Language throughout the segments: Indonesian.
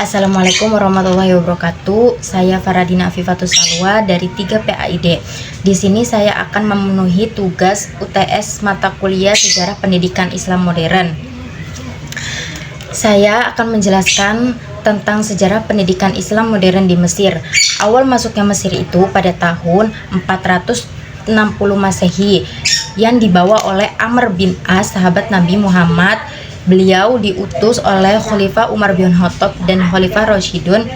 Assalamualaikum warahmatullahi wabarakatuh. Saya Faradina Afifatus Salwa dari 3 PAID. Di sini saya akan memenuhi tugas UTS mata kuliah Sejarah Pendidikan Islam Modern. Saya akan menjelaskan tentang sejarah pendidikan Islam modern di Mesir. Awal masuknya Mesir itu pada tahun 460 Masehi yang dibawa oleh Amr bin As, sahabat Nabi Muhammad. Beliau diutus oleh Khalifah Umar bin Khattab dan Khalifah Rasyidun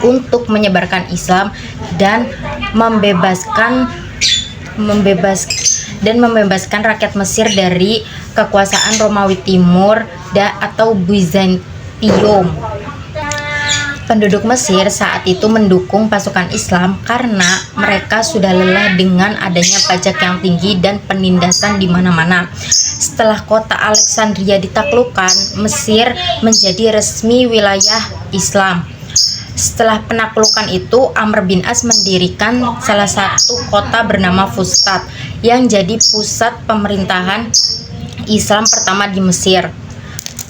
untuk menyebarkan Islam dan membebaskan rakyat Mesir dari kekuasaan Romawi Timur atau Bizantium. Penduduk Mesir saat itu mendukung pasukan Islam karena mereka sudah lelah dengan adanya pajak yang tinggi dan penindasan di mana-mana. Setelah kota Alexandria ditaklukkan, Mesir menjadi resmi wilayah Islam. Setelah penaklukan itu, Amr bin As mendirikan salah satu kota bernama Fustat yang jadi pusat pemerintahan Islam pertama di Mesir.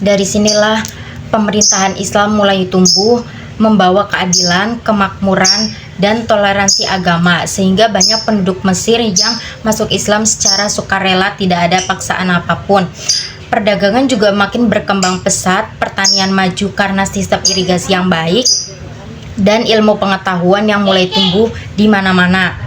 Dari sinilah pemerintahan Islam mulai tumbuh, membawa keadilan, kemakmuran, dan toleransi agama, sehingga banyak penduduk Mesir yang masuk Islam secara sukarela, tidak ada paksaan apapun. Perdagangan juga makin berkembang pesat, pertanian maju karena sistem irigasi yang baik, dan ilmu pengetahuan yang mulai tumbuh di mana-mana.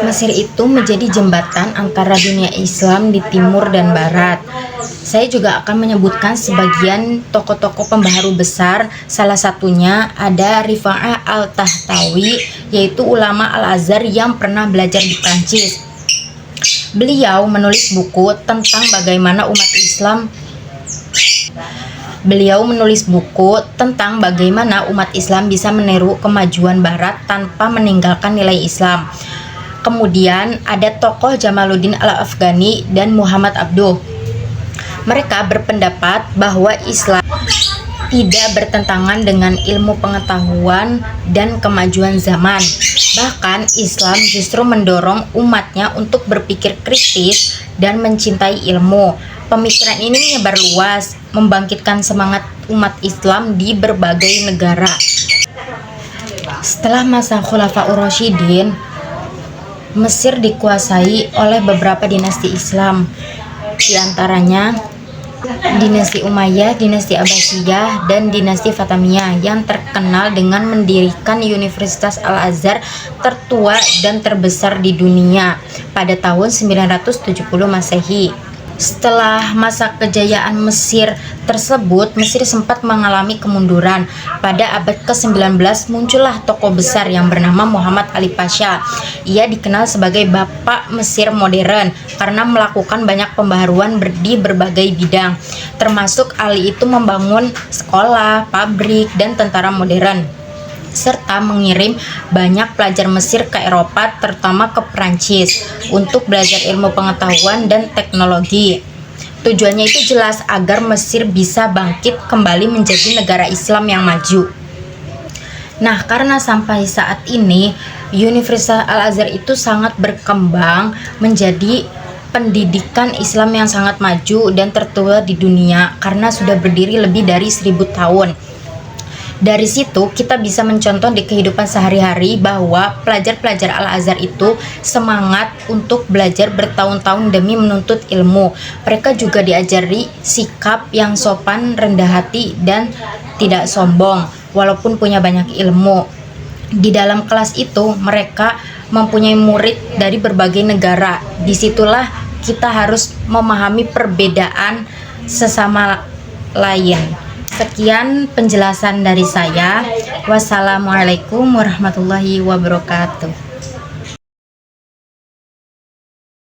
Mesir itu menjadi jembatan antara dunia Islam di timur dan barat. Saya juga akan menyebutkan sebagian tokoh-tokoh pembaharu besar. Salah satunya ada Rifa'ah Al-Tahtawi, yaitu ulama Al-Azhar yang pernah belajar di Prancis. Beliau menulis buku tentang bagaimana umat Islam bisa meniru kemajuan barat tanpa meninggalkan nilai Islam. Kemudian ada tokoh Jamaluddin Al-Afghani dan Muhammad Abduh. Mereka berpendapat bahwa Islam tidak bertentangan dengan ilmu pengetahuan dan kemajuan zaman. Bahkan Islam justru mendorong umatnya untuk berpikir kritis dan mencintai ilmu. Pemikiran ini menyebar luas, membangkitkan semangat umat Islam di berbagai negara. Setelah masa Khulafaur Rasyidin, Mesir dikuasai oleh beberapa dinasti Islam, di antaranya dinasti Umayyah, dinasti Abbasiyah, dan dinasti Fatimiyah yang terkenal dengan mendirikan Universitas Al-Azhar tertua dan terbesar di dunia pada tahun 970 Masehi. Setelah masa kejayaan Mesir tersebut, Mesir sempat mengalami kemunduran. Pada abad ke-19 muncullah tokoh besar yang bernama Muhammad Ali Pasha. Ia dikenal sebagai Bapak Mesir modern karena melakukan banyak pembaharuan di berbagai bidang. Termasuk Ali itu membangun sekolah, pabrik, dan tentara modern, serta mengirim banyak pelajar Mesir ke Eropa, terutama ke Prancis, untuk belajar ilmu pengetahuan dan teknologi. Tujuannya itu jelas agar Mesir bisa bangkit kembali menjadi negara Islam yang maju. Nah, karena sampai saat ini Universitas Al-Azhar itu sangat berkembang menjadi pendidikan Islam yang sangat maju dan tertua di dunia karena sudah berdiri lebih dari 1000 tahun. Dari situ kita bisa mencontoh di kehidupan sehari-hari bahwa pelajar-pelajar Al-Azhar itu semangat untuk belajar bertahun-tahun demi menuntut ilmu. Mereka juga diajari sikap yang sopan, rendah hati, dan tidak sombong walaupun punya banyak ilmu. Di dalam kelas itu mereka mempunyai murid dari berbagai negara. Disitulah kita harus memahami perbedaan sesama lain. Sekian penjelasan dari saya. Wassalamualaikum warahmatullahi wabarakatuh.